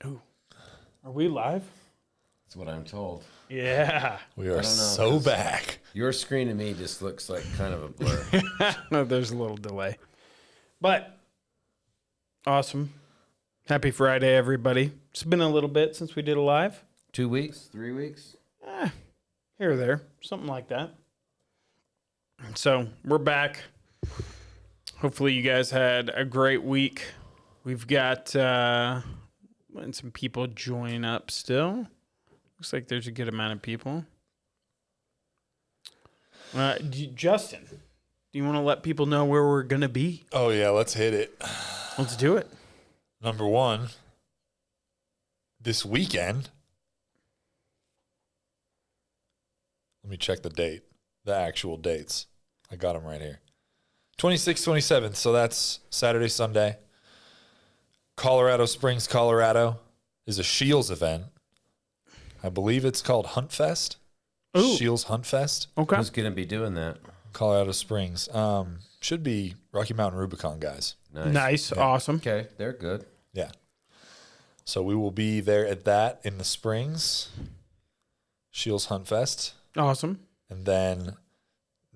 Ooh. Are we live? That's what I'm told. Yeah. We are so back. Your screen to me just looks like kind of a blur. No, there's a little delay. But awesome. Happy Friday, everybody. It's been a little bit since we did a live. 2 weeks? 3 weeks? Here or there. Something like that. So we're back. Hopefully you guys had a great week. We've got some people join up still. Looks like there's a good amount of people. Justin, do you want to let people know where we're going to be? Oh, yeah, let's hit it. Let's do it. Number one, this weekend. Let me check the actual dates. I got them right here. 26th, 27th, so that's Saturday, Sunday. Colorado Springs, Colorado is a Shields event. I believe it's called Hunt Fest. Ooh. Shields Hunt Fest. Okay. Who's going to be doing that? Colorado Springs. Should be Rocky Mountain Rubicon guys. Nice. Yeah. Awesome. Okay, they're good. Yeah. So we will be there at that in the Springs. Shields Hunt Fest. Awesome. And then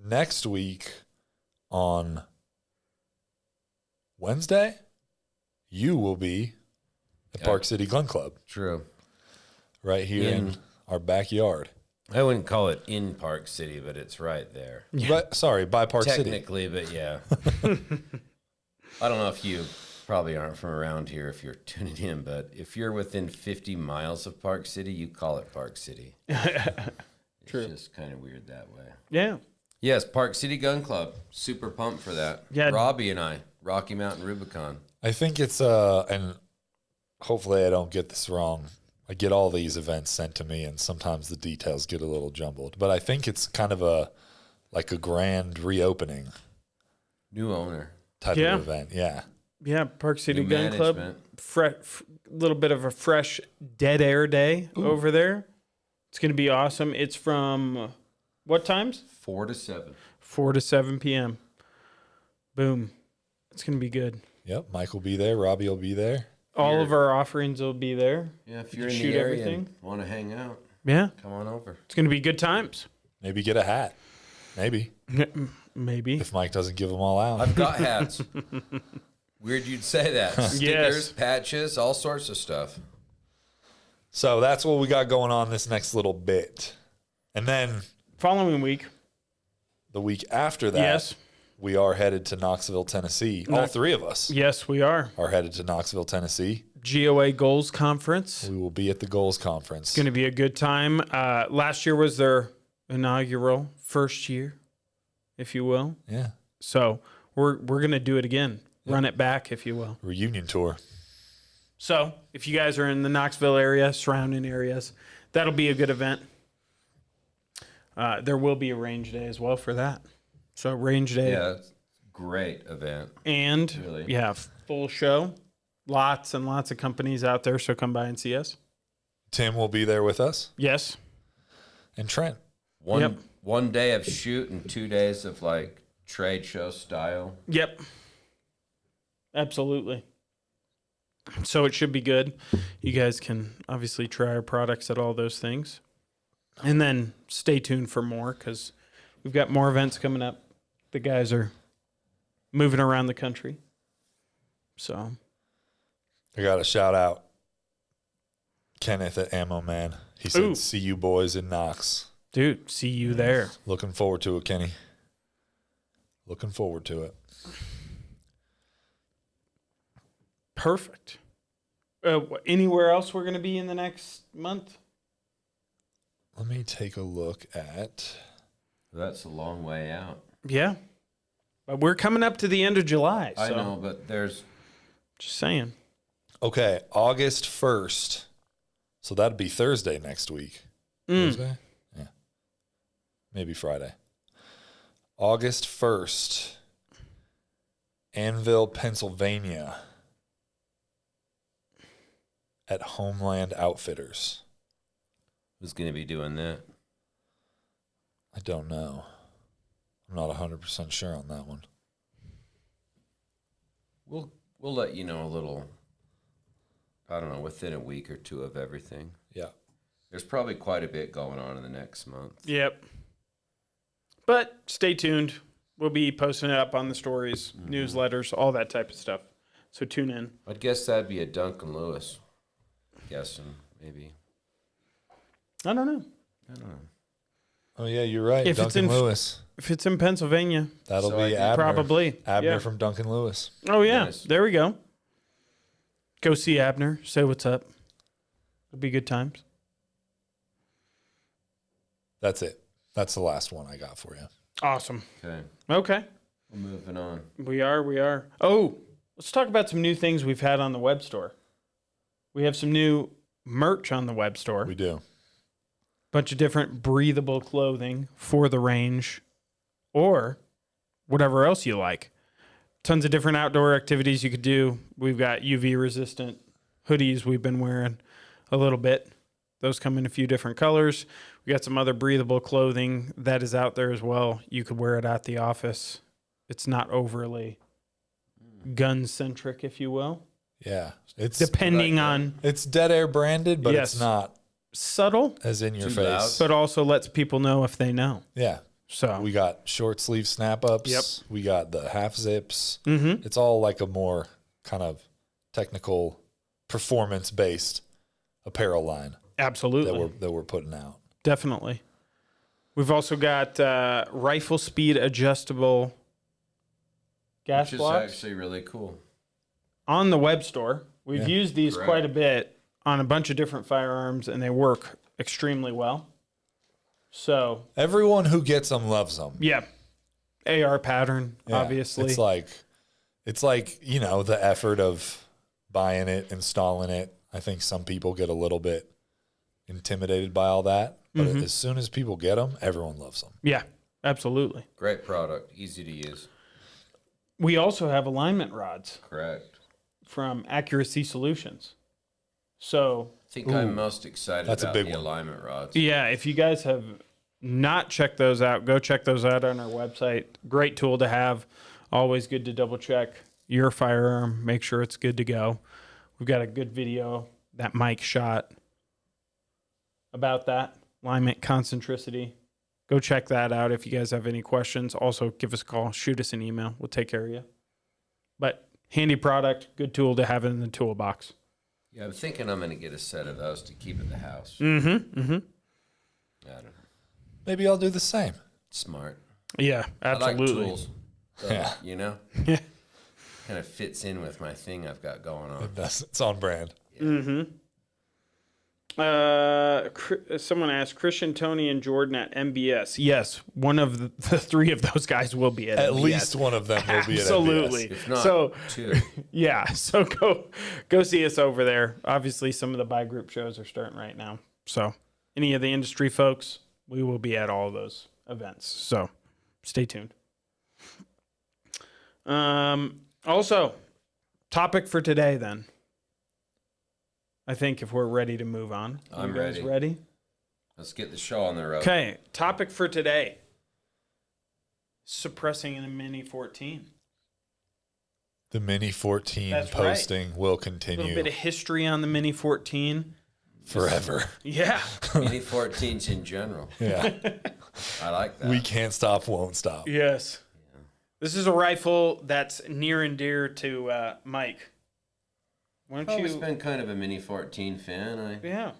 next week on Wednesday, you will be at Park City Gun Club. True. Right here in our backyard. I wouldn't call it in Park City, but it's right there. Yeah. By Park City. Technically, but yeah. I don't know if you probably aren't from around here if you're tuning in, but if you're within 50 miles of Park City, you call it Park City. True. It's just kind of weird that way. Yeah. Yes, Park City Gun Club. Super pumped for that. Yeah. Robbie and I, Rocky Mountain Rubicon. I think it's, and hopefully I don't get this wrong. I get all these events sent to me, and sometimes the details get a little jumbled. But I think it's kind of a grand reopening. New owner. Type of event, yeah. Yeah, Park City New Gun Club. Little bit of a fresh dead air day over there. It's going to be awesome. It's from what times? 4 to 7. 4 to 7 p.m. Boom. It's going to be good. Yep, Mike will be there. Robbie will be there. All of our offerings will be there. Yeah, if you're You in shoot the area everything. and want to hang out, Yeah. come on over. It's going to be good times. Maybe get a hat. Maybe. Maybe. If Mike doesn't give them all out. I've got hats. Weird you'd say that. Stickers, Yes. patches, all sorts of stuff. So that's what we got going on this next little bit. And then Following week. the week after that, Yes. we are headed to Knoxville, Tennessee. All three of us Yes, we are. headed to Knoxville, Tennessee. GOA Goals Conference. We will be at the Goals Conference. It's going to be a good time. Last year was their inaugural first year, if you will. Yeah. So we're going to do it again. Run it back, if you will. Reunion tour. So if you guys are in the Knoxville area, surrounding areas, that'll be a good event. There will be a range day as well for that. So range day. Yeah, it's a great event. And Really? yeah, full show. Lots and lots of companies out there, so come by and see us. Tim will be there with us. Yes. And Trent. One day of shoot and 2 days of like trade show style. Yep. Absolutely. So it should be good. You guys can obviously try our products at all those things. And then stay tuned for more because we've got more events coming up. The guys are moving around the country. So I got to shout out Kenneth at Ammo Man. He said, Ooh. see you boys in Knox. dude, see you there. Looking forward to it, Kenny. Looking forward to it. Perfect. Anywhere else we're going to be in the next month? Let me take a look at... That's a long way out. Yeah. But we're coming up to the end of July. I so know, but there's... Just saying. Okay, August 1st. So that'd be Thursday next week. Thursday? Yeah. Maybe Friday. August 1st. Annville, Pennsylvania. At Homeland Outfitters. Who's going to be doing that? I don't know. I'm not 100% sure on that one. We'll let you know a little I don't know, within a week or two of everything. Yeah. There's probably quite a bit going on in the next month. Yep. But stay tuned. We'll be posting it up on the stories, newsletters, all that type of stuff. So tune in. I'd guess that'd be a Duncan Lewis. Guessing, maybe. I don't know. Oh, yeah, you're right. If it's Duncan in- Lewis. If it's in Pennsylvania, That'll So be I- Abner. probably. Abner Yeah. from Duncan Lewis. Oh, yeah. Nice. There we go. Go see Abner. Say what's up. It'll be good times. That's it. That's the last one I got for you. Awesome. Okay, Okay. we're moving on. We are. Oh, let's talk about some new things we've had on the web store. We have some new merch on the web store. We do. Bunch of different breathable clothing for the range or whatever else you like. Tons of different outdoor activities you could do. We've got UV resistant hoodies we've been wearing a little bit. Those come in a few different colors. We got some other breathable clothing that is out there as well. You could wear it at the office. It's not overly gun centric, if you will. Yeah. It's Depending on it's dead air branded, but Yes. it's not subtle, as in your Too face. loud. but also lets people know if they know. Yeah. So We got short sleeve snap ups. Yep. We got the half zips. Mhm. It's all like a more kind of technical, performance based apparel line absolutely. that we're putting out. Definitely. We've also got rifle speed adjustable gas Which is blocks actually really cool. on the web store. We've Yeah. used these Correct. quite a bit on a bunch of different firearms, and they work extremely well. So, Everyone who gets them loves them. yeah, AR pattern, Yeah. obviously. It's like, you know, the effort of buying it, installing it. I think some people get a little bit intimidated by all that. But as soon as people get them, everyone loves them. Yeah, absolutely. Great product, easy to use. We also have alignment rods Correct. from Accuracy Solutions. So, I think I'm most excited That's a about big the one. alignment rods. yeah, if you guys have not checked those out, go check those out on our website. Great tool to have. Always good to double check your firearm, make sure it's good to go. We've got a good video that Mike shot about that alignment concentricity. Go check that out if you guys have any questions. Also, give us a call, shoot us an email. We'll take care of you. But handy product, good tool to have in the toolbox. Yeah, I'm thinking I'm going to get a set of those to keep at the house. Mm-hmm. Mm-hmm. I don't know. Maybe I'll do the same. Smart. Yeah, absolutely. I like tools. Yeah. You know? Yeah. Kind of fits in with my thing I've got going on. It's on brand. Mm-hmm. Someone asked Christian, Tony, and Jordan at MBS. Yes, one of the three of those guys will be at At MBS. least one of them will be at Absolutely. MBS. If not, So two. yeah, so go see us over there. Obviously, some of the buy group shows are starting right now. So any of the industry folks, we will be at all of those events. So stay tuned. Also, topic for today then. I think if we're ready to move on. I'm you guys ready. ready? Let's get the show on the road. Okay, topic for today. Suppressing in a Mini 14. The Mini 14 That's right. posting will A little continue bit of history on the Mini 14. forever. Yeah. Mini 14s in general. Yeah. I like that. We can't stop, won't stop. Yes. This is a rifle that's near and dear to Mike. Why I've don't always you? been kind of a Mini 14 fan. Yeah.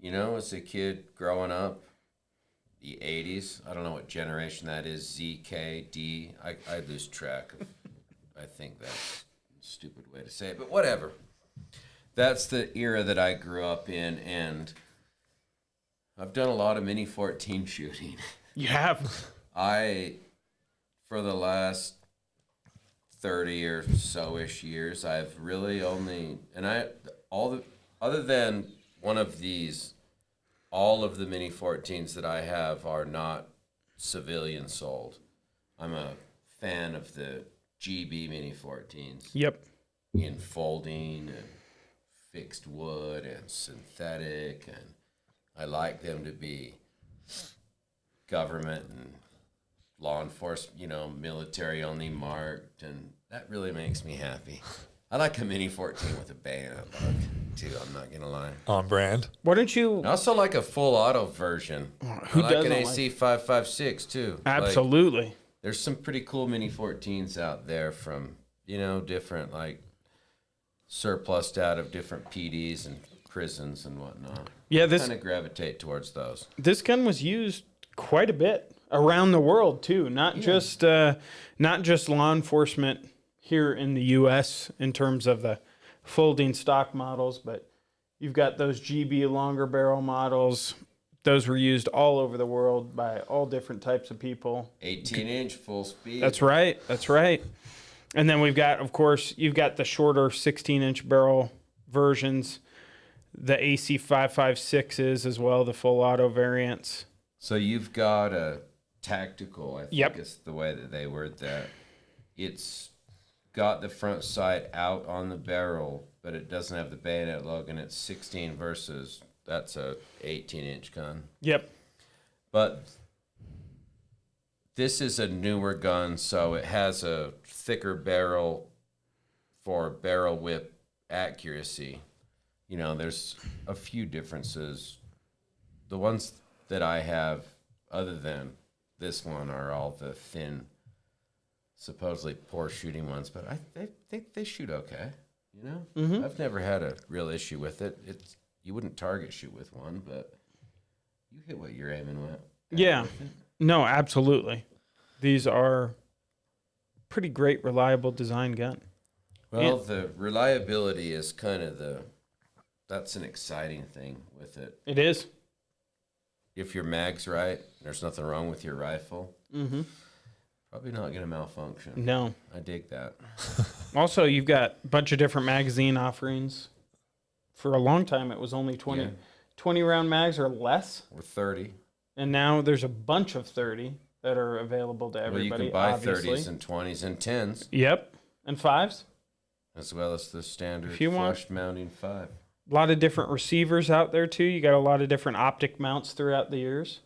You know, as a kid growing up, the 80s, I don't know what generation that is, Z, K, D. I lose track of, I think that's a stupid way to say it, but whatever. That's the era that I grew up in, and I've done a lot of Mini 14 shooting. You have. For the last 30 or so-ish years, I've really only, other than one of these, all of the Mini 14s that I have are not civilian sold. I'm a fan of the GB Mini 14s Yep. in folding and fixed wood and synthetic, and I like them to be government and law enforcement, military only marked, and that really makes me happy. I like a Mini 14 with a bayonet lug, too. I'm not going to lie. On brand. Why don't you? I also like a full auto version. Who I like an doesn't AC 556, too. Absolutely. Like, there's some pretty cool Mini 14s out there from, different, like, surplused out of different PDs and prisons and whatnot. Yeah, I kind of gravitate towards those. This gun was used quite a bit around the world too, not just law enforcement here in the U.S. in terms of the folding stock models, but you've got those GB longer barrel models. Those were used all over the world by all different types of people. 18-inch full speed. That's right. That's right. And then we've got, of course, you've got the shorter 16-inch barrel versions, the AC 556s as well, the full auto variants. So you've got a tactical, I think Yep. is the way that they word that. It's got the front sight out on the barrel, but it doesn't have the bayonet lug, and it's 16 versus that's a 18-inch gun. Yep. But this is a newer gun, so it has a thicker barrel for barrel whip accuracy. There's a few differences. The ones that I have, other than this one, are all the thin, supposedly poor shooting ones, but I think they shoot okay. I've never had a real issue with it. You wouldn't target shoot with one, but you hit what you're aiming at. Yeah. No, absolutely. These are pretty great, reliable design gun. Well, the reliability is kind of that's an exciting thing with it. It is. If your mag's right, there's nothing wrong with your rifle. Probably not going to malfunction. No. I dig that. Also, you've got a bunch of different magazine offerings. For a long time, it was only 20, Yeah. 20 round mags or less. Or 30. And now there's a bunch of 30 that are available to everybody. Well, you can buy obviously. 30s and 20s and 10s, Yep. And 5s. as well as the standard If you want. flush mounting 5. A lot of different receivers out there, too. You got a lot of different optic mounts throughout the years.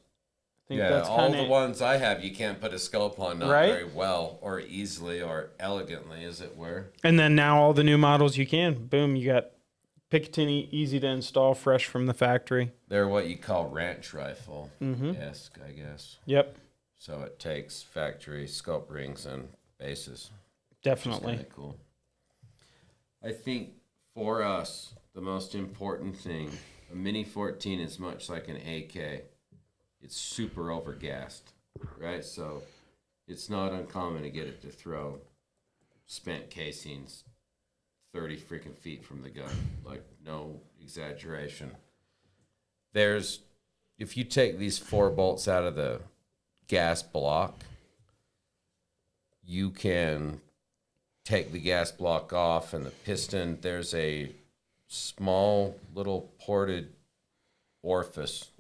I think Yeah, that's all kinda, the ones I have, you can't put a scope on, not Right? very well or easily or elegantly, as it were. And then now all the new models you can. Boom, you got Picatinny, easy to install, fresh from the factory. They're what you call ranch rifle-esque, I guess. Yep, So it takes factory scope rings and bases. definitely. Kind of cool. I think for us, the most important thing, a Mini 14 is much like an AK. It's super overgassed, right? So it's not uncommon to get it to throw spent casings 30 freaking feet from the gun. Like, no exaggeration. If you take these 4 bolts out of the gas block, you can take the gas block off and the piston, there's a small little ported orifice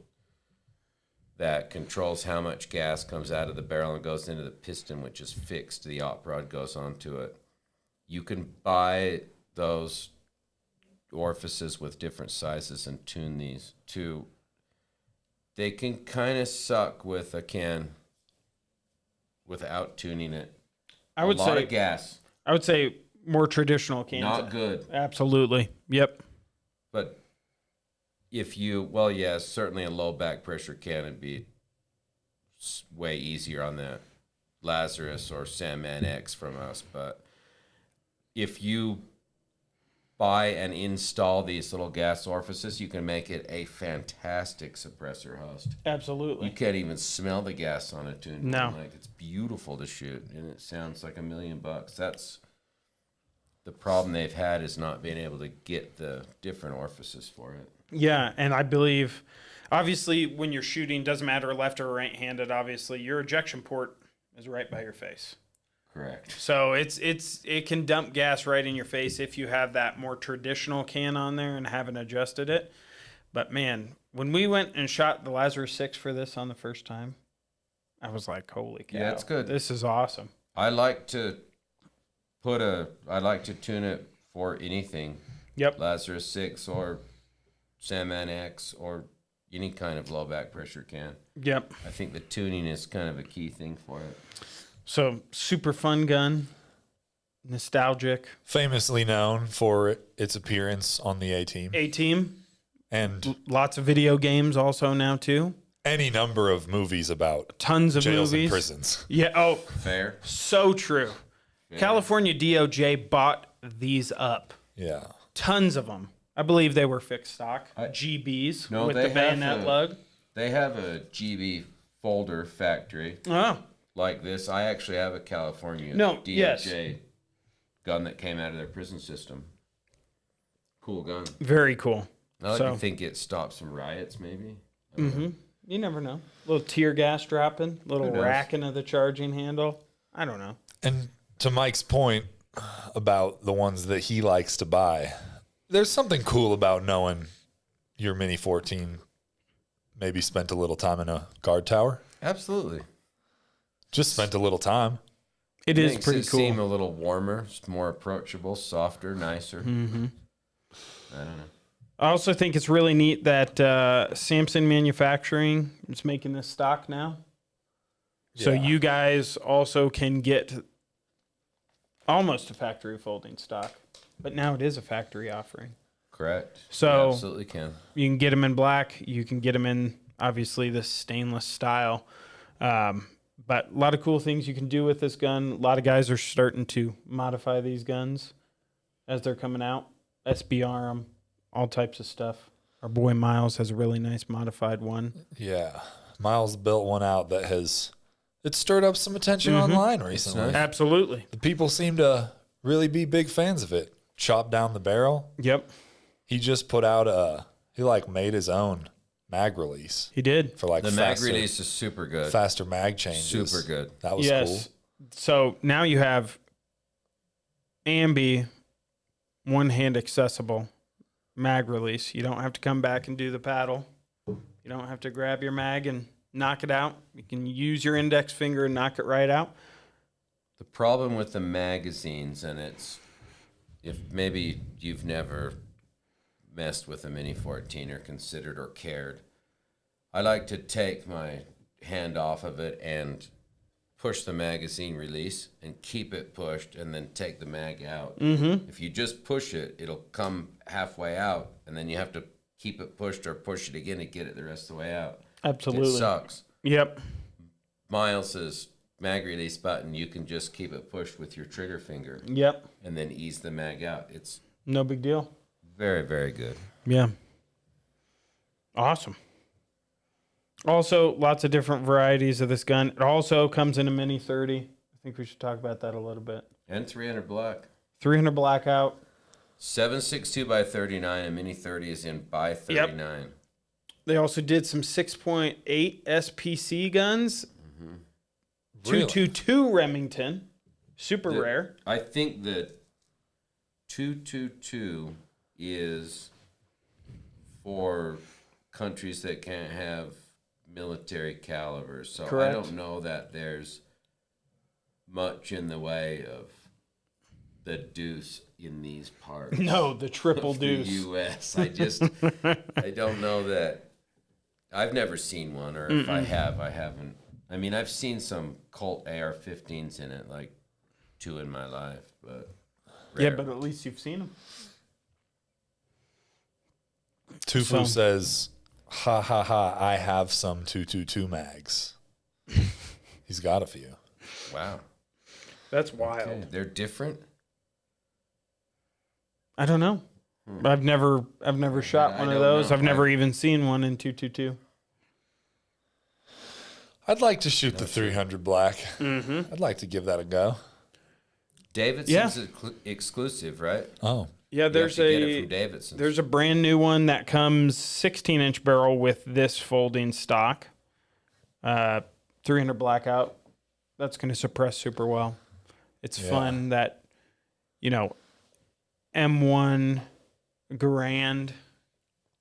that controls how much gas comes out of the barrel and goes into the piston, which is fixed. The op rod goes onto it. You can buy those orifices with different sizes and tune these to. They can kind of suck with a can without tuning it. I would a lot say of gas. I would say more traditional cans. Not good. Absolutely. Yep. But if you, certainly a low back pressure can would be way easier on that Lazarus or Sandman X from us. But if you buy and install these little gas orifices, you can make it a fantastic suppressor host. Absolutely. You can't even smell the gas on a tuned No. gun. Like, it's beautiful to shoot, and it sounds like $1 million. That's the problem they've had, is not being able to get the different orifices for it. Yeah, and I believe, obviously, when you're shooting, doesn't matter left or right-handed. Obviously, your ejection port is right by your face. Correct. So it can dump gas right in your face if you have that more traditional can on there and haven't adjusted it. But man, when we went and shot the Lazarus 6 for this on the first time, I was like, holy cow. Yeah, it's good. This is awesome. I like to tune it for anything. Yep. Lazarus 6 or Sandman X or any kind of low back pressure can. Yep. I think the tuning is kind of a key thing for it. So super fun gun. nostalgic. Famously known for its appearance on the A-Team. A-Team. And Lots of video games also now, too. any number of movies about Tons of jails movies. and prisons. Yeah. Oh, Fair. so true. Yeah. California DOJ bought these up. Yeah. Tons of them. I believe they were fixed stock. GBs No, with they the have bayonet a- lug. They have a GB folder factory Oh, like this. I actually have a California No, DOJ gun that came out of their prison system. Cool gun. very cool. I like So- to think it stopped some riots, maybe. You never know. Little tear gas dropping, little Who knows? racking of the charging handle. I don't know. And to Mike's point about the ones that he likes to buy, there's something cool about knowing your Mini 14 maybe spent a little time in a guard tower. Absolutely. Just spent a little time. It is Makes pretty it cool. seem a little warmer, it's more approachable, softer, nicer. Mm-hmm. I don't know. I also think it's really neat that Samson Manufacturing is making this stock now. So Yeah. you guys also can get almost a factory folding stock, but now it is a factory offering. Correct. So- You absolutely can. You can get them in black. You can get them in, obviously, the stainless style. But a lot of cool things you can do with this gun. A lot of guys are starting to modify these guns as they're coming out. SBR them, all types of stuff. Our boy Miles has a really nice modified one. Yeah. Miles built one out that has it stirred up some attention online recently. nice. Absolutely. The people seem to really be big fans of it. Chop down the barrel. Yep, He just put out he like made his own mag release he did. for like The faster, mag release is super good. faster mag changes. Super good. That was Yes. cool. So now you have ambi one-hand accessible mag release. You don't have to come back and do the paddle. You don't have to grab your mag and knock it out. You can use your index finger and knock it right out. The problem with the magazines, and it's if maybe you've never messed with a Mini 14 or considered or cared, I like to take my hand off of it and push the magazine release and keep it pushed and then take the mag out. Mm-hmm. If you just push it, it'll come halfway out and then you have to keep it pushed or push it again to get it the rest of the way out. Absolutely. It sucks. Yep. Miles's mag release button, you can just keep it pushed with your trigger finger Yep. and then ease the mag out. It's No big deal. very, very good. Yeah. Awesome. Also, lots of different varieties of this gun. It also comes in a Mini 30. I think we should talk about that a little bit. And 300 black. 300 Blackout. 7.62 by 39. A Mini 30 is in by 39. They also did some 6.8 SPC guns. Really? 222 Remington. Super rare. I think that 222 is for countries that can't have military calibers. So Correct. I don't know that there's much in the way of the deuce in these parts. No, the triple of the deuce. U.S. I just, I don't know that. I've never seen one, or if I have, I haven't. I mean, I've seen some Colt AR-15s in it, like 2 in my life, but Yeah, rare. but at least you've seen them. Tufu So- says, ha ha ha, I have some 222 mags. He's got a few. Wow. That's wild. Okay. They're different. I don't know. I've never shot I one of don't those. know. I've never even seen one in 222. I'd like to shoot the 300 black. I'd like to give that a go. Davidson's exclusive, right? Oh, Yeah, You there's have to get it a from Davidson. there's a brand new one that comes 16-inch barrel with this folding stock. 300 Blackout. That's going to suppress super well. It's Yeah. fun that, M1 Grand,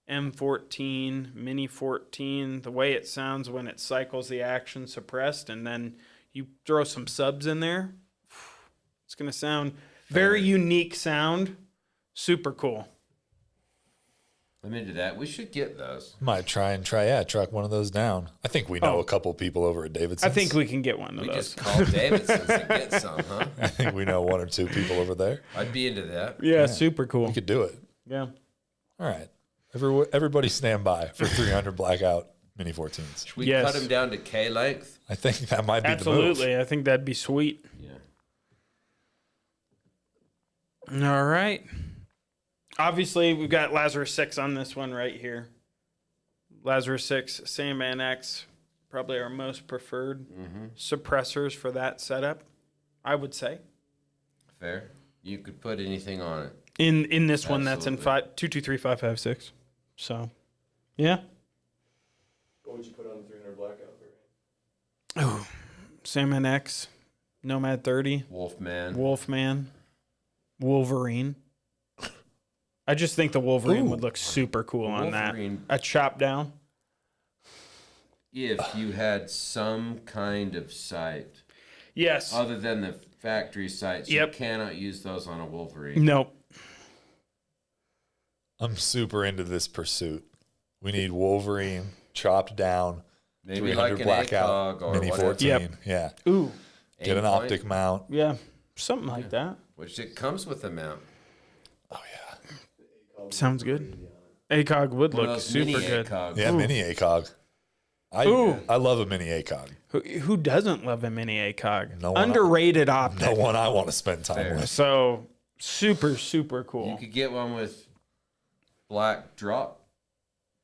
M14, Mini 14, the way it sounds when it cycles the action suppressed, and then you throw some subs in there. It's going to sound very unique sound. Super cool. I'm into that. We should get those. Might track one of those down. I think we know a couple people over at Davidson. I think we can get one of We those. just call Davidson's and get some, huh? I think we know one or two people over there. I'd be into that. Yeah, super cool. We could do it. Yeah. All right. Everybody stand by for 300 Blackout Mini 14s. Should we Yes. cut them down to K length? I think that might be the Absolutely. I think that'd be sweet. Yeah. All right. Obviously, we've got Lazarus 6 on this one right here. Lazarus 6, Sandman X, probably our most preferred suppressors for that setup, I would say. Fair. You could put anything on it. In this one, that's in Absolutely. 223.556. So, yeah. What would you put on the 300 Blackout? Oh, Sandman X, Nomad 30, Wolfman. Wolfman, Wolverine. I just think the Wolverine Ooh. would look super cool on that. Wolverine. A chop down. If you had some kind of sight, Yes. other than the factory sights, Yep. you cannot use those on a Wolverine. Nope. I'm super into this pursuit. We need Wolverine chopped down, Maybe 300 like an Blackout ACOG or Mini whatever. 14. Yep. Yeah. Ooh. Get an 8 point, optic mount. Yeah. Something like that. which it comes with a mount. Oh, yeah. Sounds good. ACOG would One of look those super mini good. ACOGs. Yeah, Mini ACOG. Ooh. I love a Mini ACOG. Who doesn't love a mini ACOG? No one- Underrated optic. No one I want to spend time Fair. with. So super, super You cool. could get one with black drop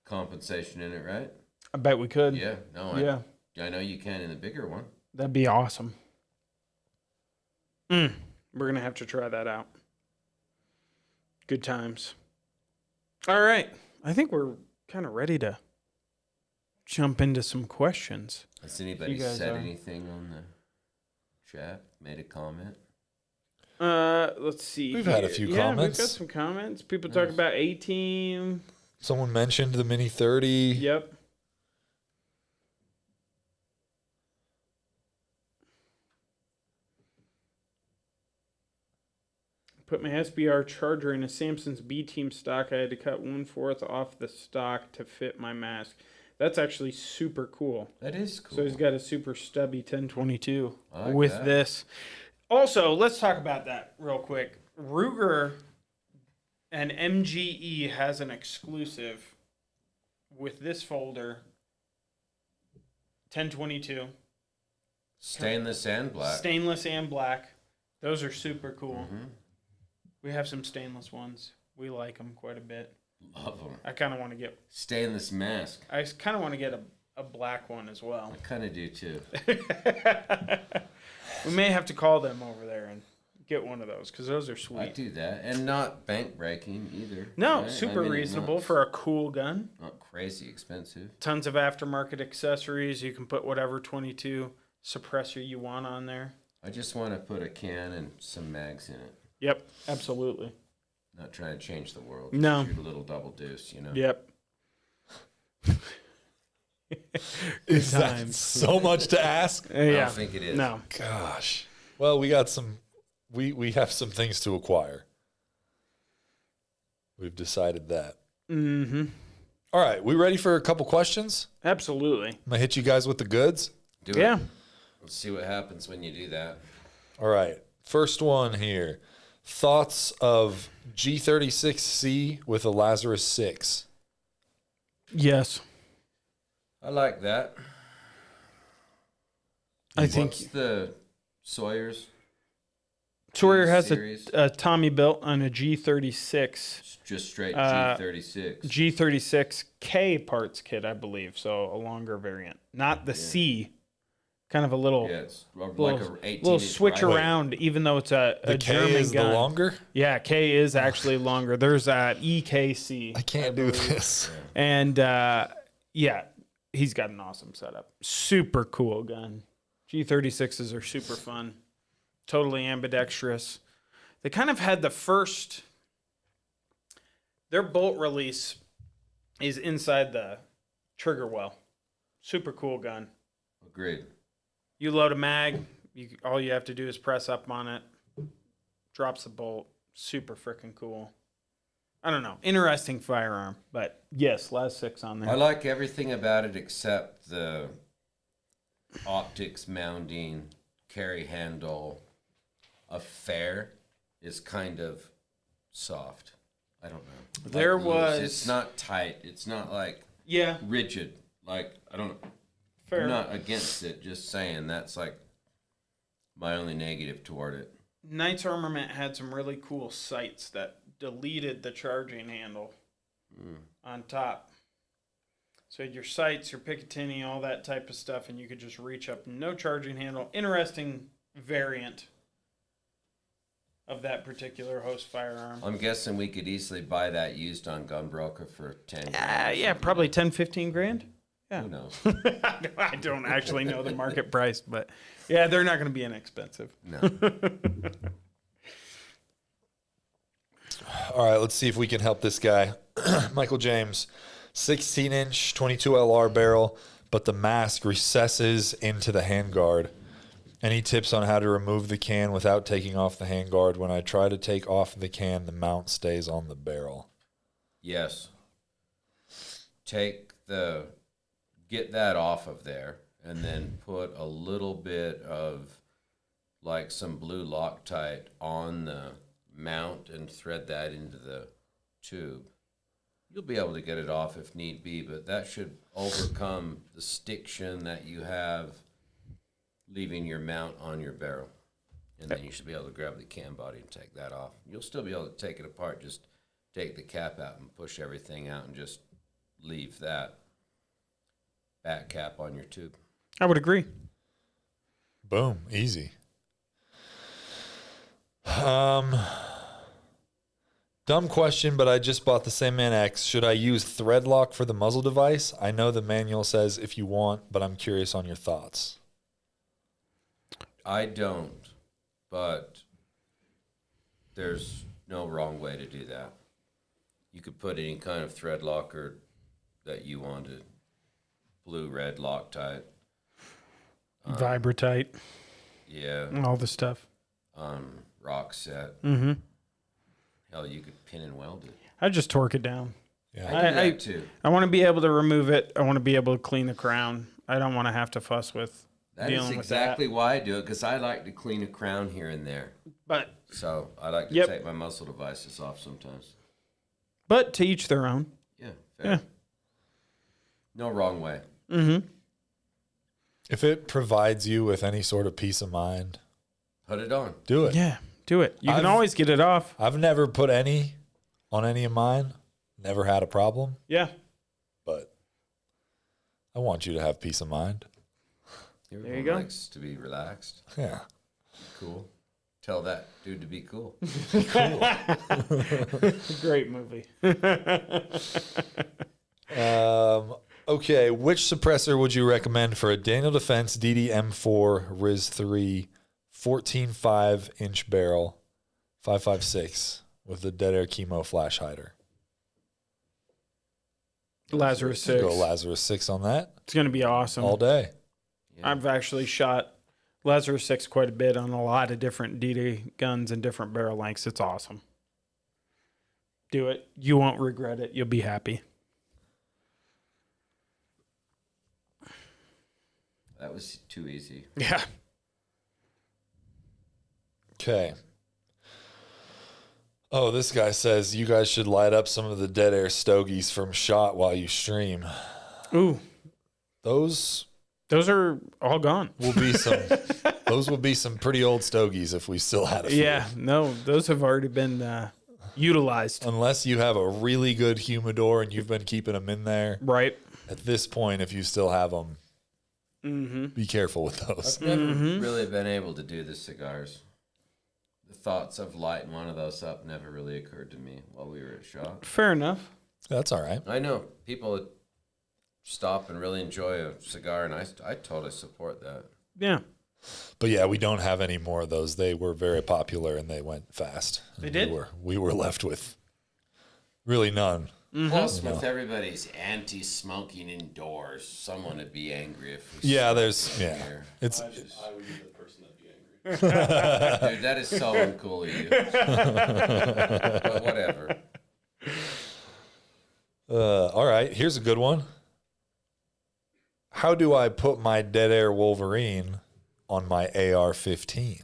compensation in it, right? I bet we could. Yeah. No, Yeah. I know you can in the bigger one. That'd be awesome. We're going to have to try that out. Good times. All right. I think we're kind of ready to jump into some questions. Has anybody guys said are. anything on the chat? Made a comment? Let's see. We've had a here. few Yeah, comments. we've got some comments. People talk about A-Team. Someone mentioned the Mini 30. Yep. Put my SBR charger in a Samson's B-Team stock. I had to cut 1/4 off the stock to fit my mask. That's actually super cool. That is cool. So he's got a super stubby 1022 I like with that. this. Also, let's talk about that real quick. Ruger and MGE has an exclusive with this folder. 1022. Stainless and black. Stainless and black. Those are super cool. Mhm. We have some stainless ones. We like them quite a bit. Love them. I kind of want to get. Stainless mask. I kind of want to get a black one as well. I kind of do too. We may have to call them over there and get one of those because those are I sweet. do that, and not bank breaking either. No, right? super I mean, reasonable not, for a cool gun. not crazy expensive. Tons of aftermarket accessories. You can put whatever 22 suppressor you want on there. I just want to put a can and some mags in it. Yep, absolutely. Not trying to change the world. No. Shoot a little double deuce, you know. Yep. Is that times. so much to ask? I Yeah. don't think it is. No. Gosh. Well, we got some. We have some things to acquire. We've decided that. Mm-hmm. All right, we ready for a couple questions? Absolutely. I'm gonna hit you guys with the goods. Do Yeah. it. Let's see what happens when you do that. All right, first one here. Thoughts of G36C with a Lazarus 6? Yes. I like that. I think What's the Sawyers? Sawyer has series? a Tommy built on a G36. Just straight Uh, G36. G36K parts kit, I believe. So a longer variant. Not the C. Kind of a little Yeah, it's like little, a 18 little inch switch rifle. around, even though it's a The K German is gun. the longer. Yeah, K is actually longer. There's a EKC. I can't do this. And yeah, he's got an awesome setup. Super cool gun. G36s are super fun. Totally ambidextrous. They kind of had the first. Their bolt release is inside the trigger well. Super cool gun. Agreed. You load a mag, all you have to do is press up on it. Drops the bolt. Super freaking cool. I don't know, interesting firearm. But yes, last 6 on there. I like everything about it except the optics, mounting, carry handle affair is kind of soft. I don't know. There loose. was- It's not tight. It's not like Yeah, rigid. Like, I don't. fair. I'm not against it. Just saying that's like my only negative toward it. Knight's Armament had some really cool sights that deleted the charging handle on top. So your sights, your Picatinny, all that type of stuff, and you could just reach up. No charging handle. Interesting variant of that particular host firearm. I'm guessing we could easily buy that used on Gunbroker for 10 grand. Yeah, probably 10, 15 grand. Yeah. Who knows? I don't actually know the market price, but yeah, they're not going to be inexpensive. No. All right, let's see if we can help this guy. Michael James, 16-inch 22 LR barrel, but the mask recesses into the handguard. Any tips on how to remove the can without taking off the handguard? When I try to take off the can, the mount stays on the barrel. Yes. Get that off of there and then put a little bit of like some blue Loctite on the mount and thread that into the tube. You'll be able to get it off if need be, but that should overcome the stiction that you have leaving your mount on your barrel. And then you should be able to grab the can body and take that off. You'll still be able to take it apart, just take the cap out and push everything out and just leave that back cap on your tube. I would agree. Boom, easy. Dumb question, but I just bought the Sandman X. Should I use thread lock for the muzzle device? I know the manual says if you want, but I'm curious on your thoughts. I don't, but there's no wrong way to do that. You could put any kind of thread locker that you wanted. Blue, red, Loctite. Vibratite, Yeah. all the stuff. Rock set. Mm-hmm. Hell, you could pin and weld it. I just torque it down. Yeah. I do that too. I want to be able to remove it. I want to be able to clean the crown. I don't want to have to fuss with That dealing is with exactly why I do it, because I like to clean a crown here and there. But So I like to Yep. take my muscle devices off sometimes. to each their own. Yeah, fair. Yeah. No wrong way. Mm-hmm. If it provides you with any sort of peace of mind, Put it on. do it. Yeah, do it. You can I've- always get it off. I've never put any on any of mine. Never had a problem, Yeah. but I want you to have peace of mind. Everyone you go. likes to be relaxed. Yeah. Cool. Tell that dude to be cool. Great movie. Okay, which suppressor would you recommend for a Daniel Defense DD-M4 Riz 3 14.5-inch barrel 5.56 with the Dead Air Chemo flash hider? Lazarus 6. Go Lazarus 6 on that It's going to be awesome. all day. Yeah. I've actually shot Lazarus 6 quite a bit on a lot of different DD guns and different barrel lengths. It's awesome. Do it. You won't regret it. You'll be happy. That was too easy. Yeah. Okay. Oh, this guy says you guys should light up some of the Dead Air stogies from Shot while you stream. Ooh, Those those are all gone. will be some. Those will be some pretty old stogies if we still had a few. Yeah, no, those have already been utilized. Unless you have a really good humidor and you've been keeping them in there. Right. At this point, if you still have them, be careful with those. I've never really been able to do the cigars. The thoughts of lighting one of those up never really occurred to me while we were at Shot. Fair enough. That's all right. I know people that stop and really enjoy a cigar, and I totally support that. Yeah. But yeah, we don't have any more of those. They were very popular and they went fast. They And did? We were left with really none. Plus, with everybody's anti-smoking indoors, someone would be angry if we Yeah, smoked here. it's I would be the person that'd be angry. Dude, that is so uncool of you. But whatever. All right, here's a good one. How do I put my Dead Air Wolverine on my AR-15?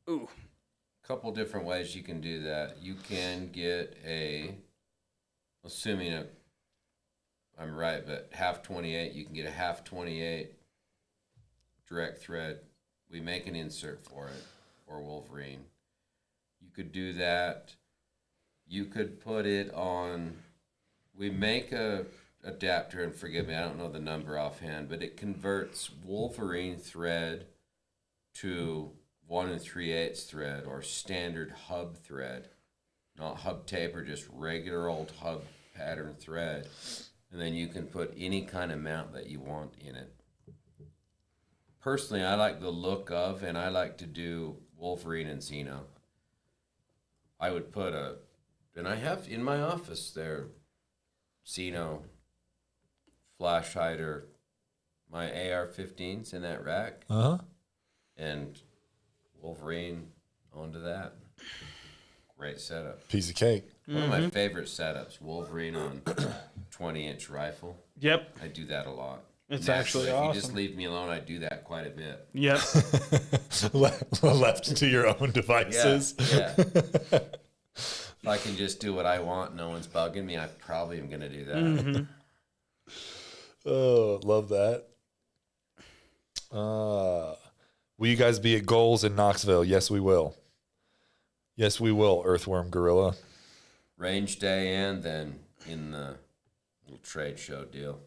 Ooh. Couple different ways you can do that. You can get I'm right, but half 28, you can get a half 28 direct thread. We make an insert for it, or Wolverine. You could do that. You could put it on, we make a adapter, and forgive me, I don't know the number offhand, but it converts Wolverine thread to 1 3/8 thread or standard hub thread, not hub tape or just regular old hub pattern thread, and then you can put any kind of mount that you want in it. Personally, I like the look of, and I like to do Wolverine and Xeno. I would put and I have in my office there, Xeno flash hider, my AR-15s in that rack, and Wolverine onto that. Great setup. Piece of cake. One of my favorite setups, Wolverine on 20-inch rifle. Yep. I do that a lot. It's Naturally, actually if awesome. you just leave me alone, I do that quite a bit. Yep. Left to your own devices. Yeah. If I can just do what I want, no one's bugging me, I probably am going to do that. Mm-hmm. Oh, love that. Will you guys be at Goals in Knoxville? Yes, we will. Yes, we will, Earthworm Gorilla. Range day and then in the little trade show deal.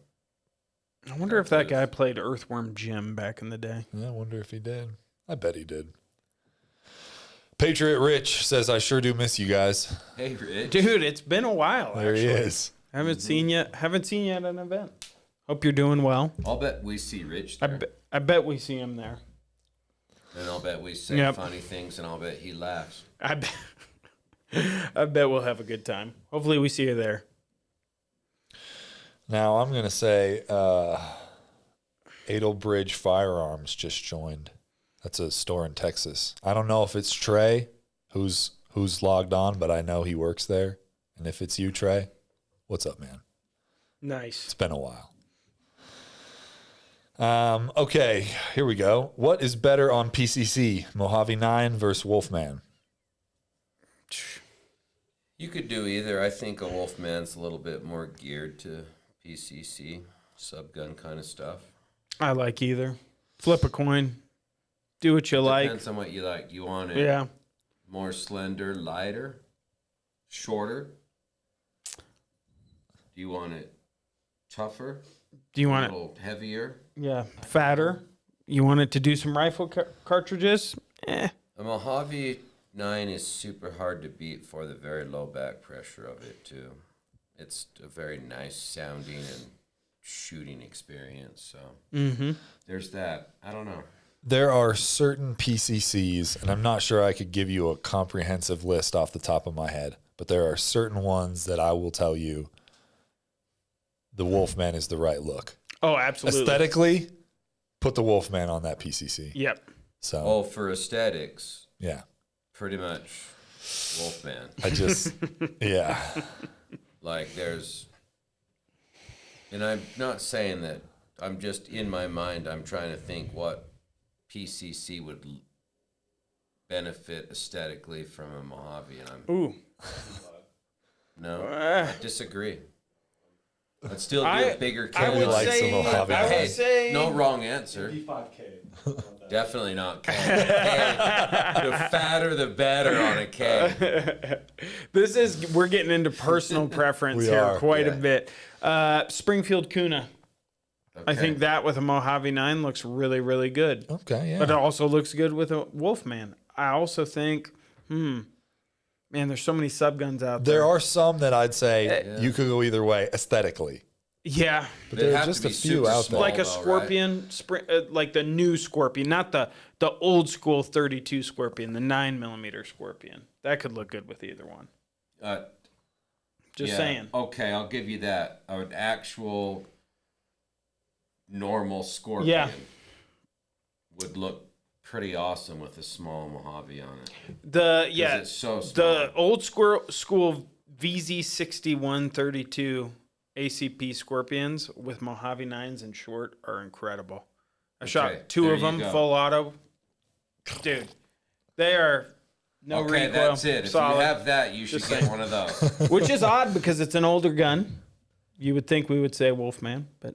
I wonder if that guy played Earthworm Jim back in the day. Yeah, I wonder if he did. I bet he did. Patriot Rich says, I sure do miss you guys. Hey, Rich. Dude, it's been a while. There actually. he is. Haven't seen you at an event. Hope you're doing well. I'll bet we see Rich there. I bet we see him there. And I'll bet we say funny things, and I'll bet he laughs. I bet we'll have a good time. Hopefully we see you there. Now, I'm going to say Adelbridge Firearms just joined. That's a store in Texas. I don't know if it's Trey who's logged on, but I know he works there. And if it's you, Trey, what's up, man? Nice. It's been a while. Okay, here we go. What is better on PCC, Mojave 9 versus Wolfman? You could do either. I think a Wolfman's a little bit more geared to PCC, subgun kind of stuff. I like either. Flip a coin. Do what you like. Depends on what you like. You want it more slender, lighter, shorter? Do you want it tougher? Do you A want little heavier? fatter? You want it to do some rifle cartridges? A Mojave 9 is super hard to beat for the very low back pressure of it, too. It's a very nice sounding and shooting experience. So there's that. I don't know. There are certain PCCs, and I'm not sure I could give you a comprehensive list off the top of my head, but there are certain ones that I will tell you the Wolfman is the right look. Oh, absolutely. Aesthetically, put the Wolfman on that PCC. Yep. So, For aesthetics, yeah. pretty much Wolfman. I just, yeah. Like and I'm not saying that, I'm just in my mind, I'm trying to think what PCC would benefit aesthetically from a Mojave, and I disagree. I'd still do a bigger I kit. would say no wrong answer. 55K. Definitely not K. The fatter the better on a K. We're getting into personal preference here quite a bit. Springfield Kuna. Okay. I think that with a Mojave 9 looks really, really good. Okay, yeah. But it also looks good with a Wolfman. I also think, man, there's so many subguns out there. There are some that I'd say you could go either way aesthetically. Yeah. But there are just a few out there. Like a Scorpion, like the new Scorpion, not the old school 32 Scorpion, the 9mm Scorpion. That could look good with either one. Just saying. Okay, I'll give you that. An actual normal Scorpion would look pretty awesome with a small Mojave on it. It's so small. The old school VZ61 32 ACP Scorpions with Mojave 9s and short are incredible. I Okay, shot 2 there of you them go. full auto. Dude, they are no Okay, recoil. that's it. If solid. you have that, you should get one of those. Which is odd because it's an older gun. You would think we would say Wolfman, but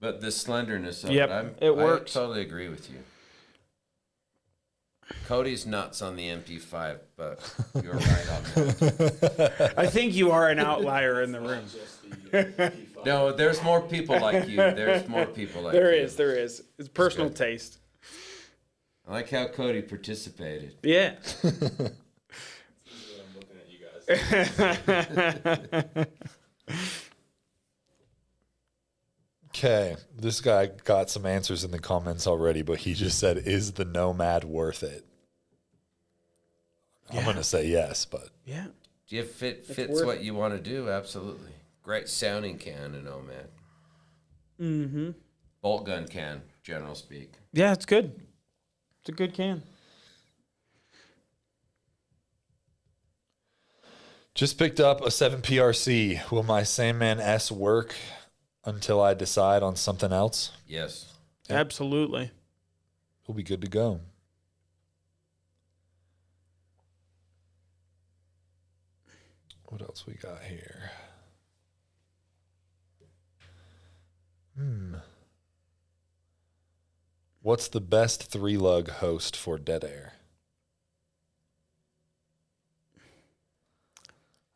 But the slenderness of Yep, it, it works. I totally agree with you. Cody's nuts on the MP5, but you're right on that. I think you are an outlier in the room. Just the P5. No, there's more people like you. There's more people like you. There is. It's personal good. taste. I like how Cody participated. Yeah. This is what I'm looking at you guys. Okay, this guy got some answers in the comments already, but he just said, "Is the Nomad worth it?" I'm gonna say yes, but Yeah. If it fits worth what you want to do, absolutely. Great sounding can, and Nomad. Mm-hmm. Bolt gun can, general speak. Yeah, it's good. It's a good can. just picked up a 7 PRC. Will my Sandman S work until I decide on something else? Yes. Absolutely. We'll be good to go. What else we got here? What's the best 3-lug host for dead air?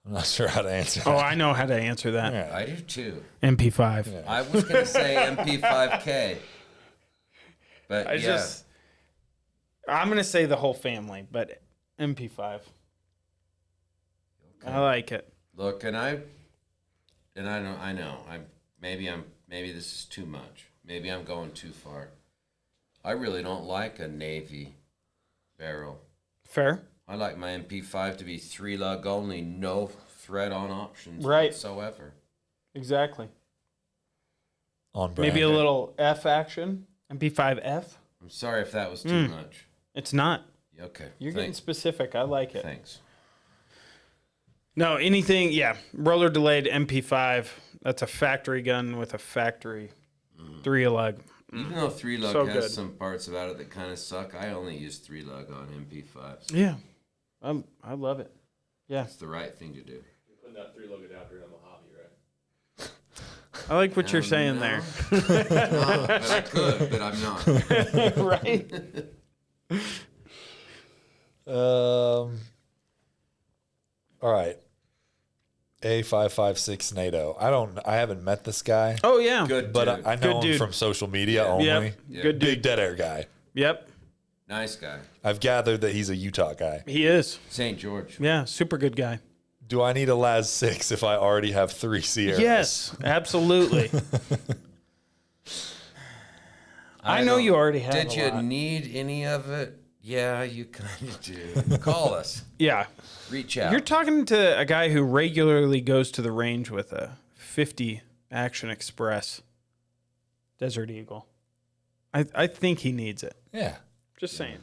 I'm not sure how to answer that. Oh, I know how to answer that. Yeah. I do too. MP5. Yeah. I was going to say MP5K. But I'm going to say the whole family, but MP5. I like it. Look, I know. Maybe this is too much. Maybe I'm going too far. I really don't like a Navy barrel. Fair. I like my MP5 to be 3-lug only, no thread-on options Right. whatsoever. Exactly. On brand. Maybe a little F action. MP5F. I'm sorry if that was too much. It's not. Okay. You're getting thanks. specific. I like it. Thanks. No, anything, yeah. Roller delayed MP5. That's a factory gun with a factory 3-lug. Even though 3-lug So has good. some parts about it that kind of suck, I only use 3-lug on MP5s. Yeah. I love it. Yeah. It's the right thing to do. You're putting that 3-lug adapter in a Mojave, right? I like what you're saying No. there. No, but I could, but I'm not. Right? All right. A556 NATO. I haven't met this guy, Oh, yeah. Good, but dude. I know Good him dude. from social media only. Yep. Yeah. Good Big dude. dead air guy. Yep. Nice guy. I've gathered that he's a Utah guy. He is. St. George. Yeah. Super good guy. Do I need a Laz 6 if I already have 3 Sierras? Yes. Absolutely. I know don't- you already have Did a you lot. need any of it? Yeah, you kind of do. Call us. Yeah. Reach out. You're talking to a guy who regularly goes to the range with a 50 Action Express Desert Eagle. I think he needs it. Yeah. Just saying.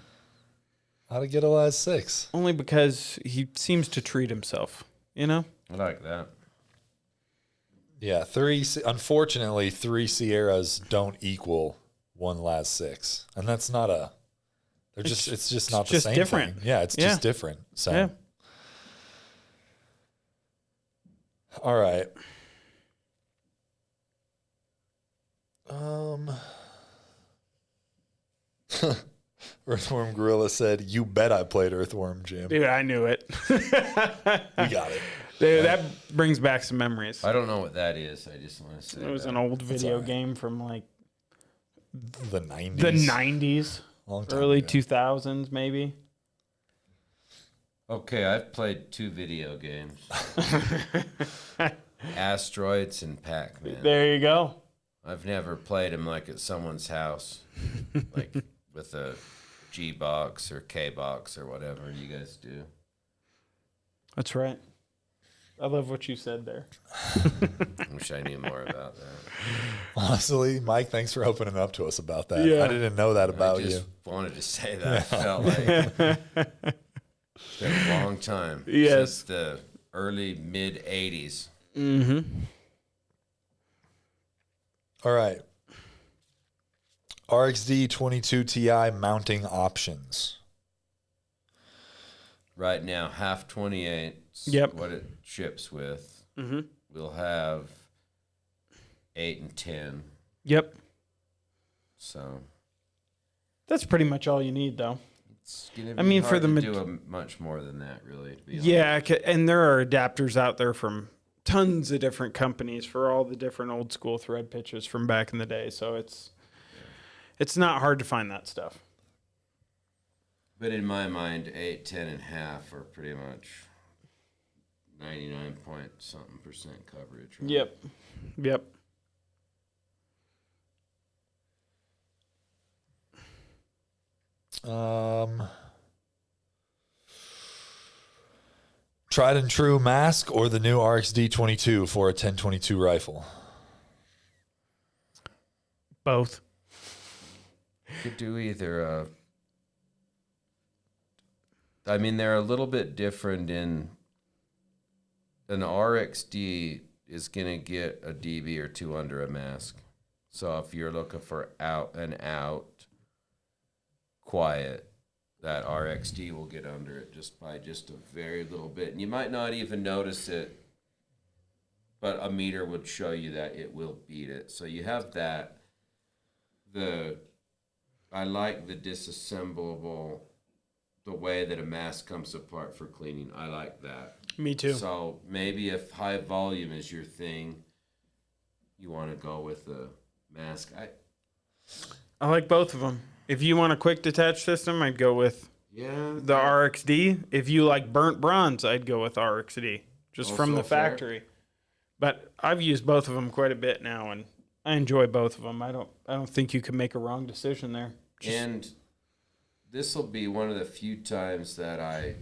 How to get a Laz 6? Only because he seems to treat himself, you know? I like that. Yeah, unfortunately, 3 Sierras don't equal 1 Laz 6. And that's not it's just not the just same different. thing. Yeah, it's Yeah. just different. So, Yeah. all right. Earthworm Gorilla said, "You bet I played Earthworm, Jim. Dude, I knew it. We got it." Dude, that brings back some memories. I don't know what that is. I just want to say It was that. an old video all right. game from like The 90s. the 90s, Long time early ago. 2000s, maybe. Okay, I've played 2 video games. Asteroids and Pac-Man. There you go. I've never played them like at someone's house, like with a G box or K box or whatever you guys do. That's right. I love what you said there. I wish I knew more about that. Honestly, Mike, thanks for opening up to us about that. Yeah. I didn't know that about I just you. wanted to say that. I felt like it's been a long time. Yes. Since the early mid 80s. Mm-hmm. All right. RXD22 Ti mounting options. Right now, half 28. Yep. What it ships with. Mm-hmm. We'll have 8 and 10. Yep. So That's pretty much all you need, though. it's gonna be I mean, hard for the to ma- do much more than that, really. To be honest. Yeah, and there are adapters out there from tons of different companies for all the different old school thread pitches from back in the day. So it's not hard to find that stuff. But in my mind, 8, 10, and half are pretty much 99 point something % coverage. Right? Yep. Tried and True Mask or the new RXD22 for a 1022 rifle? Both. Could do either. I mean, they're a little bit different in an RXD is going to get a DB or two under a mask. So if you're looking for out and out quiet, that RXD will get under it just by just a very little bit. And you might not even notice it, but a meter would show you that it will beat it. So you have that. I like the disassemblable, the way that a mask comes apart for cleaning. I like that. Me too. So maybe if high volume is your thing, you want to go with the mask. I like both of them. If you want a quick detach system, I'd go with the RXD. If you like burnt bronze, I'd go with RXD, just Also from the fair. factory. But I've used both of them quite a bit now, and I enjoy both of them. I don't think you can make a wrong decision there. And this will be one of the few times that I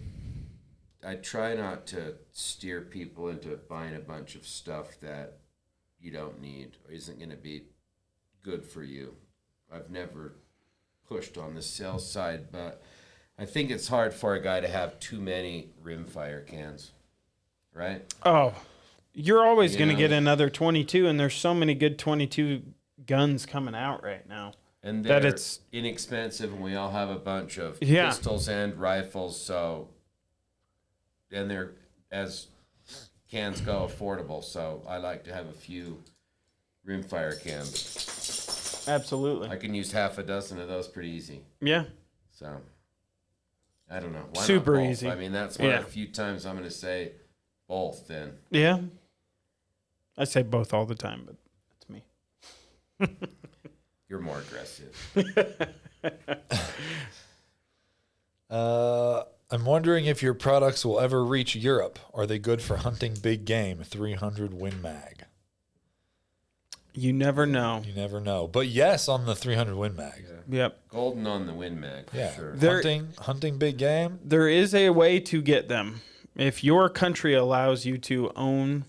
try not to steer people into buying a bunch of stuff that you don't need or isn't going to be good for you. I've never pushed on the sales side, but I think it's hard for a guy to have too many rimfire cans, right? Oh, you're always You going to know? get another 22, and there's so many good 22 guns coming out right now. And That they're it's- inexpensive, and we all have a bunch of Yeah. pistols and rifles, so and they're, as cans go, affordable. So I like to have a few rimfire cans. Absolutely. I can use half a dozen of those pretty easy. Yeah. So I don't know. Why not Super both? easy. I mean, that's one of Yeah. the few times I'm going to say both. Then Yeah. I say both all the time, but that's me. you're more aggressive. I'm wondering if your products will ever reach Europe. Are they good for hunting big game? 300 Win Mag. You never know. You never know. But yes, on the 300 Win Mag. Yep. Golden on the Win Mag for Yeah. sure. There- Hunting big game. There is a way to get them. If your country allows you to own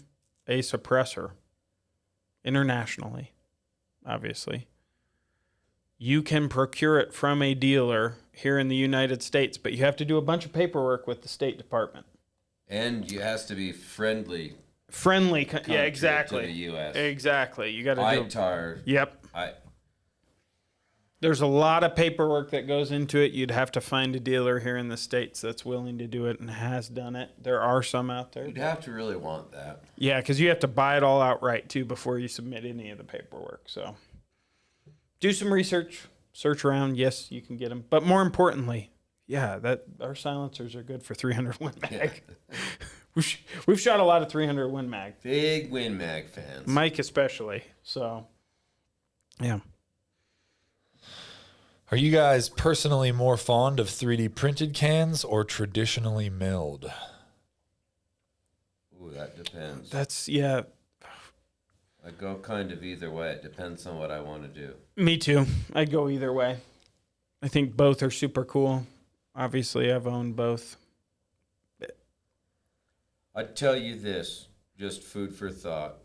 a suppressor internationally, obviously, you can procure it from a dealer here in the United States, but you have to do a bunch of paperwork with the State Department. And it has to be friendly. Friendly, country yeah, to exactly. the U.S. Exactly. You got to do. ITAR. Yep. There's a lot of paperwork that goes into it. You'd have to find a dealer here in the States that's willing to do it and has done it. There are some out there. You'd have to really want that. Yeah, because you have to buy it all outright too before you submit any of the paperwork. So do some research, search around. Yes, you can get them. But more importantly, yeah, that our silencers are good for 300 Win Mag. We've shot a lot of 300 Win Mag. Big Win Mag fans. Mike especially. So, yeah. Are you guys personally more fond of 3D printed cans or traditionally milled? Ooh, that depends. That's, yeah, I go kind of either way. It depends on what I want to do. me too. I'd go either way. I think both are super cool. Obviously, I've owned both. I'd tell you this, just food for thought.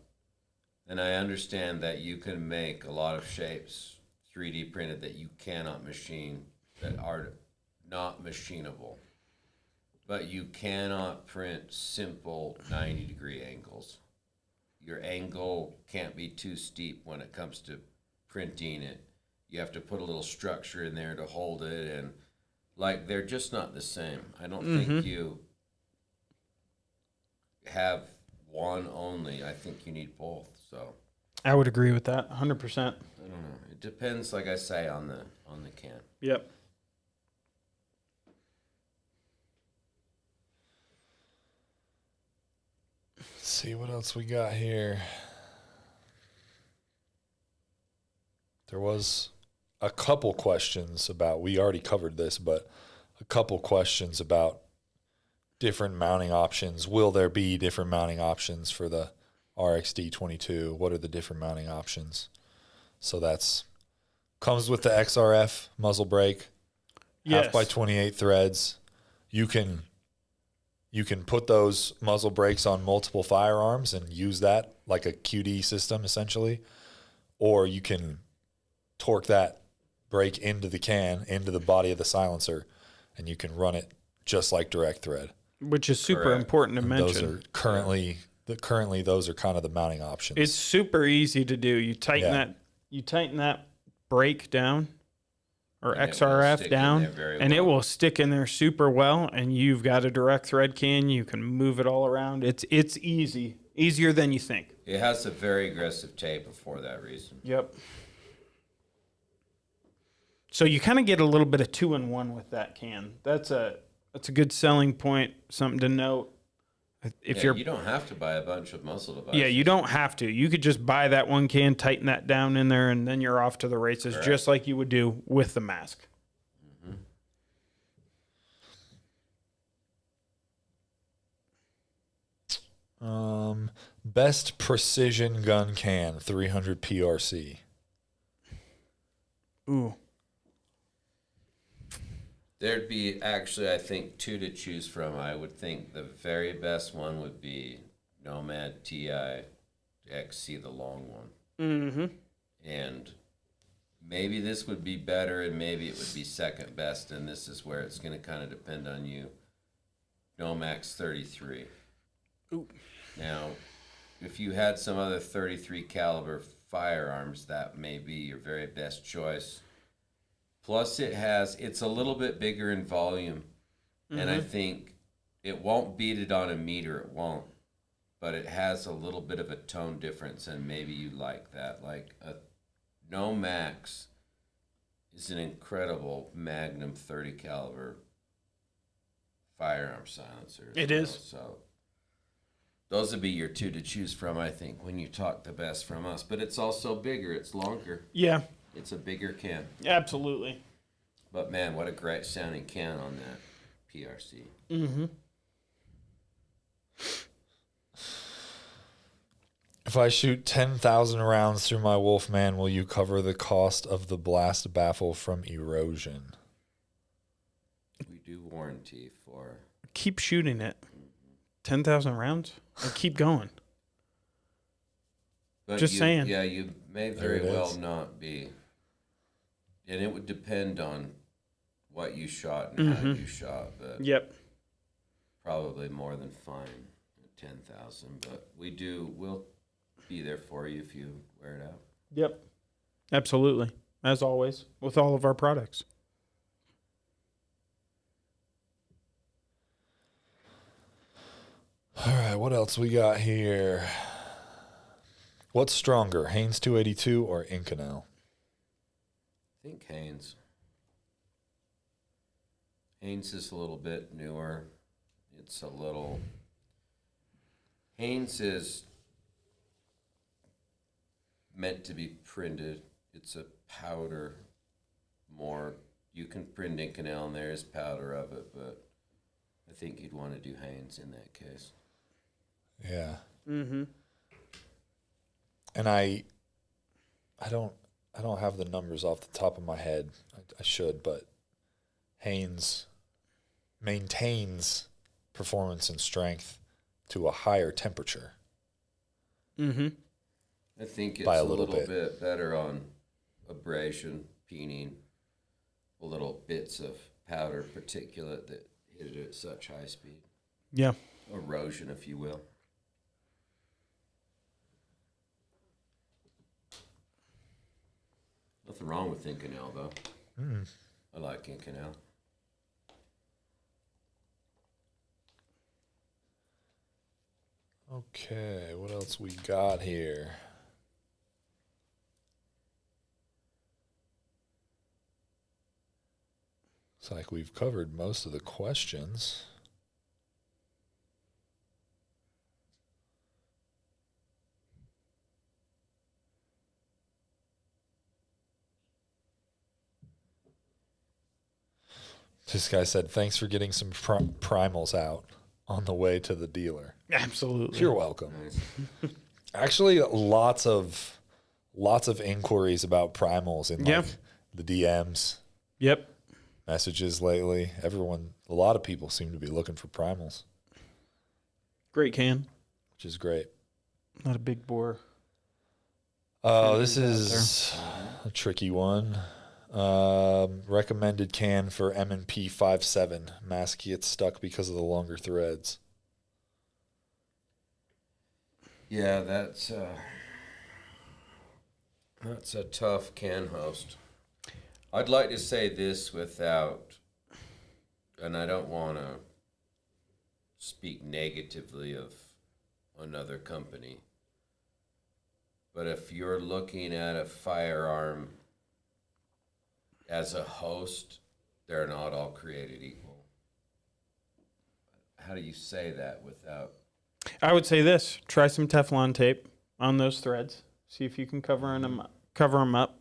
And I understand that you can make a lot of shapes 3D printed that you cannot machine, that are not machinable. But you cannot print simple 90-degree angles. your angle can't be too steep when it comes to printing it. You have to put a little structure in there to hold it, and like they're just not the same. I don't think you have one only. I think you need both. So I would agree with that 100%. I don't know. It depends, like I say, on the can. Yep. Let's see what else we got here. There was a couple questions about, we already covered this, but a couple questions about different mounting options. Will there be different mounting options for the RXD22? What are the different mounting options? So that's comes with the XRF muzzle brake, Yes. half by 28 threads. You can put those muzzle brakes on multiple firearms and use that like a QD system essentially, or you can torque that brake into the can, into the body of the silencer, and you can run it just like direct thread. Which is super Correct. important to And mention. those are currently those are kind of the mounting options. It's super easy to do. You tighten Yeah. that brake down or And it will XRF stick in down, there very and it well. will stick in there super well. And you've got a direct thread can. You can move it all around. It's easy, easier than you think. It has a very aggressive taper for that reason. Yep. So you kind of get a little bit of 2-in-1 with that can. That's a good selling point. Something to note. If You don't have to buy a bunch of muzzle devices. Yeah, you don't have to. You could just buy that one can, tighten that down in there, and then you're off to the races, Correct. just like you would do with the mask. Best precision gun can, 300 PRC. Ooh. There'd be actually, I think, two to choose from. I would think the very best one would be Nomad Ti XC, the long one. Mm-hmm. And maybe this would be better, and maybe it would be second best, and this is where it's going to kind of depend on you. Nomax 33. Ooh. Now, if you had some other 33 caliber firearms, that may be your very best choice. Plus, it's a little bit bigger in volume, and I think it won't beat it on a meter. It won't, but it has a little bit of a tone difference, and maybe you like that. Like a Nomax is an incredible Magnum 30 caliber firearm silencer. It is. So those would be your two to choose from, I think, when you talk the best from us. But it's also bigger. It's longer. Yeah, It's a bigger can. absolutely. But man, what a great sounding can on that PRC. Mm-hmm. If I shoot 10,000 rounds through my Wolfman, will you cover the cost of the blast baffle from erosion? We do warranty for. Keep shooting it. 10,000 rounds? And keep going. But Just saying. Yeah, you may There very it well is. not be. And it would depend on what you shot and how you shot, but Yep. probably more than fine at 10,000. But we'll be there for you if you wear it out. Yep. Absolutely. As always, with all of our products. All right, what else we got here? What's stronger, Haynes 282 or Inconel? I think Haynes. Haynes is a little bit newer. It's a little. Haynes is meant to be printed. It's a powder more. You can print Inconel and there is powder of it, but I think you'd want to do Haynes in that case. Yeah. Mm-hmm. And I don't have the numbers off the top of my head. I should, but Haynes maintains performance and strength to a higher temperature. Mm-hmm. I think it's By a a little little bit. bit better on abrasion, peening, little bits of powder particulate that hit it at such high speed. Yeah. Erosion, if you will. Nothing wrong with Inconel, though. I like Inconel. Okay, what else we got here? Looks like we've covered most of the questions. This guy said, thanks for getting some primals out on the way to the dealer. Absolutely. You're welcome. Nice. Actually, lots of inquiries about primals in like the DMs, Yep. messages lately. A lot of people seem to be looking for primals, Great can. which is great. Not a big bore. Oh, this is a tricky one. Recommended can for M&P 57. Mask gets stuck because of the longer threads. Yeah, that's a tough can host. I'd like to say this without, and I don't want to speak negatively of another company, but if you're looking at a firearm as a host, they're not all created equal. How do you say that without? I would say this: try some Teflon tape on those threads. See if you can cover them up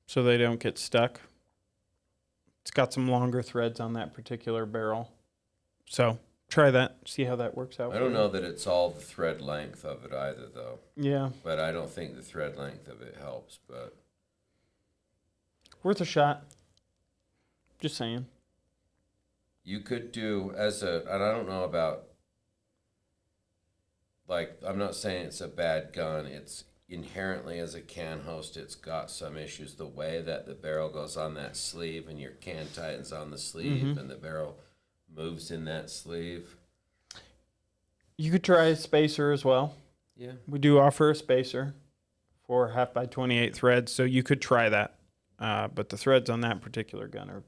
so they don't get stuck. It's got some longer threads on that particular barrel, so try that. See how that works out. I don't know that it's all the thread length of it either, though. Yeah, But I don't think the thread length of it helps. But worth a shot. Just saying. you could do and I don't know about, like, I'm not saying it's a bad gun. It's inherently, as a can host, it's got some issues. The way that the barrel goes on that sleeve and your can tightens on the sleeve and the barrel moves in that sleeve. You could try a spacer as well. Yeah. We do offer a spacer for 1/2 by 28 threads, so you could try that. But the threads on that particular gun are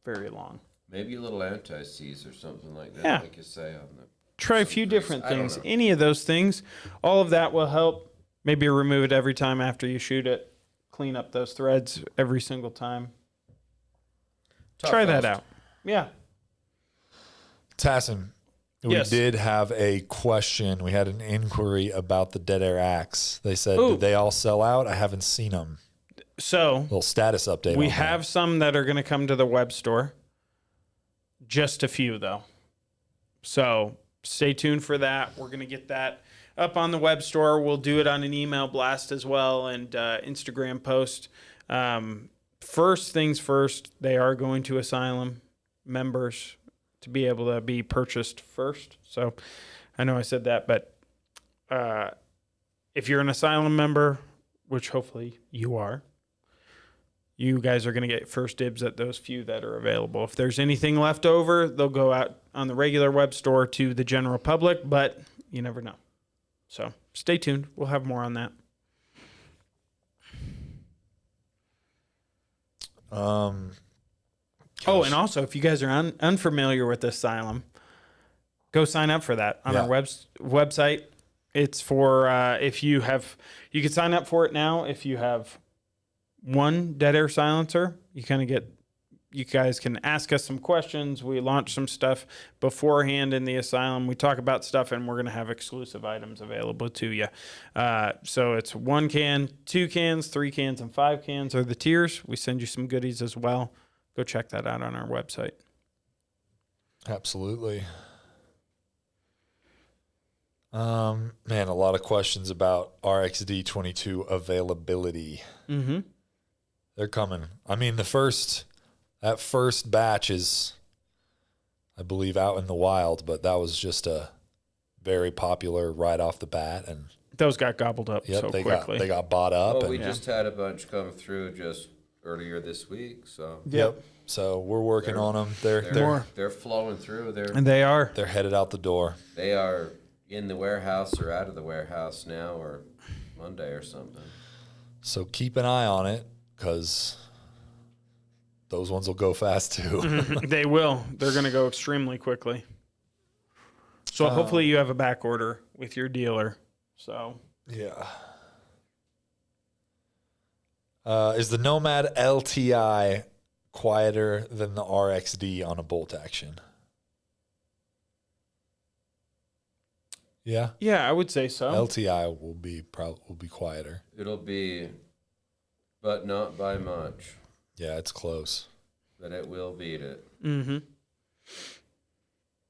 very long. Maybe a little anti-seize or something like that, Yeah. like you say on the. Try a some few grease. different I don't things. know. Any of those things, all of that will help. Maybe remove it every time after you shoot it. Clean up those threads every single time. Tough Try that host. out. Yeah. Tasson, we Yes. did have a question. We had an inquiry about the Dead Air Axe. They said, Ooh. did they all sell out? I haven't seen them. So Little status update. we on that. have some that are going to come to the web store. Just a few, though. So stay tuned for that. We're going to get that up on the web store. We'll do it on an email blast as well and Instagram post. First things first, they are going to Asylum members to be able to be purchased first. So I know I said that, but if you're an Asylum member, which hopefully you are, you guys are going to get first dibs at those few that are available. If there's anything left over, they'll go out on the regular web store to the general public, but you never know. So stay tuned. We'll have more on that. Oh, and also, if you guys are unfamiliar with Asylum, go sign up for that on Yeah. our website. It's for if you can sign up for it now. If you have one dead air silencer, you guys can ask us some questions. We launch some stuff beforehand in the Asylum. We talk about stuff, and we're going to have exclusive items available to you. So it's 1 can, 2 cans, 3 cans, and 5 cans are the tiers. We send you some goodies as well. Go check that out on our website. Absolutely. Man, a lot of questions about RXD22 availability. Mm-hmm. They're coming. I mean, that first batch is, I believe, out in the wild, but that was just a very popular right off the bat, and Those got gobbled up so they quickly. got bought up. Well, and, we just had a bunch come through just earlier this week, so yep. So we're working on them. they're flowing through. And they are. They're headed out the door. They are in the warehouse or out of the warehouse now, or Monday or something. So keep an eye on it because those ones will go fast too. They will. They're going to go extremely quickly. So hopefully you have a back order with your dealer. So Yeah. Is the Nomad LTI quieter than the RXD on a bolt action? Yeah. yeah, I would say so. LTI will be quieter. It'll be, but not by much. Yeah, it's close. But it will beat it. Mm-hmm.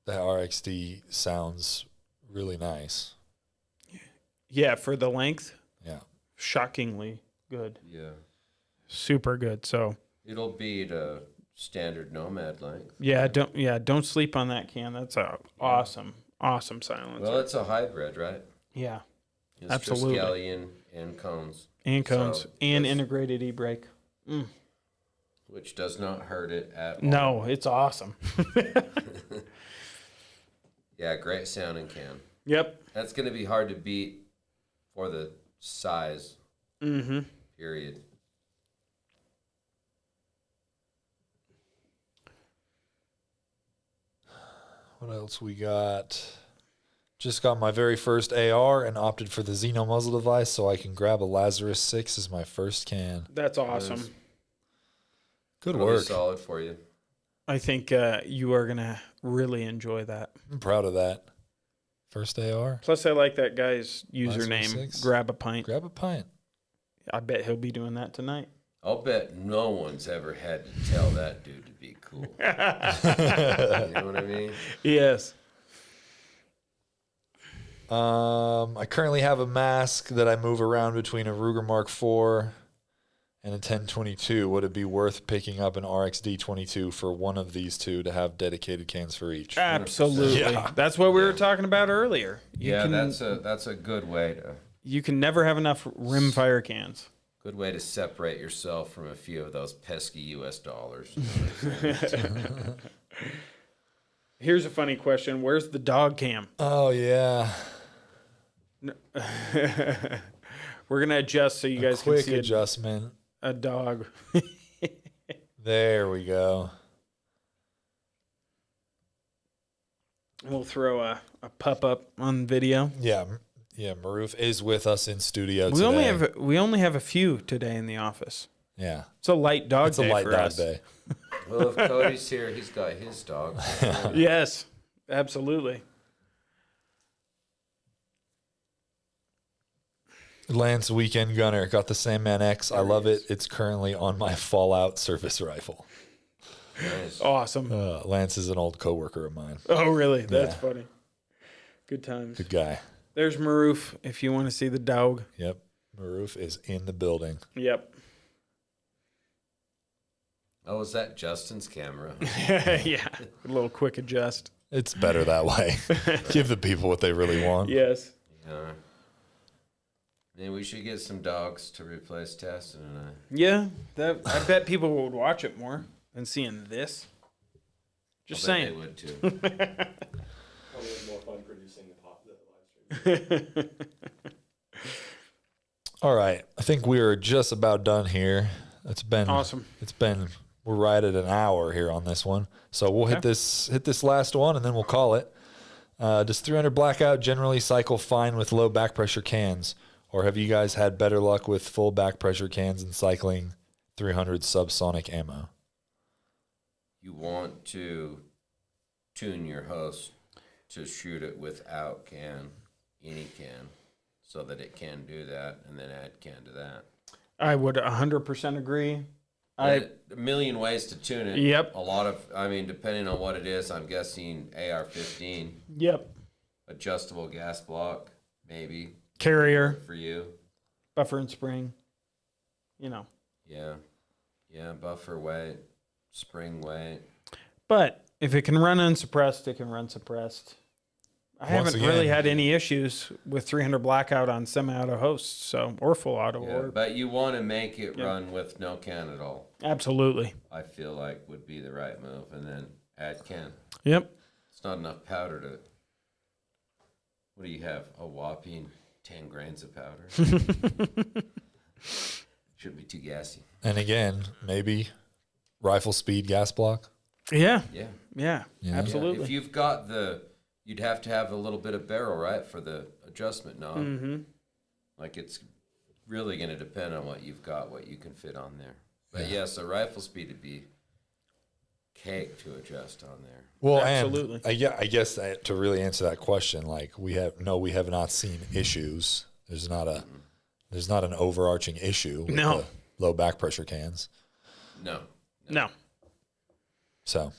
The RXD sounds really nice. Yeah, for the length, Yeah. shockingly good. Yeah. Super good. So It'll beat a standard Nomad length. don't sleep on that can. That's a awesome silencer. Well, it's a hybrid, right? Yeah. It's Absolutely. Triskelion and cones. And cones So and does- integrated e-brake. Which does not hurt it at all. No, it's awesome. Yeah, great sounding can. Yep. That's going to be hard to beat for the size, Mm-hmm. period. What else we got? Just got my very first AR and opted for the Xeno muzzle device so I can grab a Lazarus 6 as my first can. That's awesome. Nice. Good It'll be work. solid for you. I think you are going to really enjoy that. I'm proud of that. First AR. Plus, I like that guy's Lazarus username, 6. Grab a Pint. Grab a pint. I bet he'll be doing that tonight. I'll bet no one's ever had to tell that dude to be cool. You know what I mean? Yes. I currently have a mask that I move around between a Ruger Mark IV and a 1022. Would it be worth picking up an RXD22 for one of these two to have dedicated cans for each? Absolutely. Yeah. That's what we were talking about earlier. Yeah, that's a good way to You can never have enough rimfire cans. separate yourself from a few of those pesky US dollars. Here's a funny question. Where's the dog cam? Oh, yeah. We're going to adjust so you guys can Quick see adjustment. a dog. There we go. We'll throw a pup up on video. Yeah, Maroof is with us in studio We today. only have a few today in the office. Yeah, It's a light dog it's a day light for dog us. day. Well, if Cody's here, he's got his dog. Yes, absolutely. Lance Weekend Gunner got the Sandman X. I love it. It's currently on my Fallout service rifle. Nice. Awesome. Lance is an old coworker of mine. Oh, really? That's Yeah. funny. Good times. Good guy. There's Maroof if you want to see the dog. Yep. Maroof is in the building. Yep. Oh, is that Justin's camera? Yeah. A little quick adjust. It's better that way. Give the people what they really want. Yes. Yeah. Maybe we should get some dogs to replace Tasson and I. Yeah. I bet people would watch it more than seeing this. Just I'll bet saying. they would too. Probably more fun producing the live stream. All right. I think we are just about done here. It's been Awesome. We're right at an hour here on this one. So we'll hit this last one and then we'll call it. Does 300 Blackout generally cycle fine with low back pressure cans? Or have you guys had better luck with full back pressure cans and cycling 300 subsonic ammo? You want to tune your host to shoot it without any can, so that it can do that, and then add can to that. I would 100% agree. A million ways to tune it. Yep. A lot of, depending on what it is, I'm guessing AR-15, Yep. adjustable gas block, maybe Carrier, for you. buffer and spring. You know. Yeah, buffer weight, spring weight. But if it can run unsuppressed, it can run suppressed. I Once haven't really again- had any issues with 300 Blackout on semi-auto hosts, or full auto. Yeah, Or but you want to make it Yeah. run with no can at all. absolutely. I feel like would be the right move, and then add can. Yep. It's not enough powder to. What do you have? A whopping 10 grains of powder. Shouldn't be too gassy. And again, maybe rifle speed gas block. Yeah. Yeah. Yeah. Yeah. Absolutely. If you've got you'd have to have a little bit of barrel, right, for the adjustment knob. Mm-hmm. Like it's really going to depend on what you've got, what you can fit on there. But yes, a rifle speed would be cake to adjust on there. Well, Absolutely. and I guess to really answer that question, like we have not seen issues. There's not an overarching issue with No. the low back pressure cans. No. No. So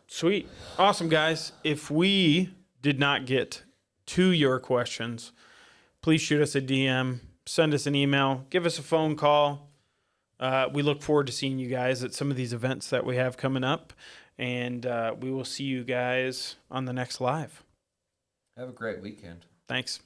Sweet. Awesome, guys. If we did not get to your questions, please shoot us a DM, send us an email, give us a phone call. We look forward to seeing you guys at some of these events that we have coming up, and we will see you guys on the next live. Have a great weekend. Thanks.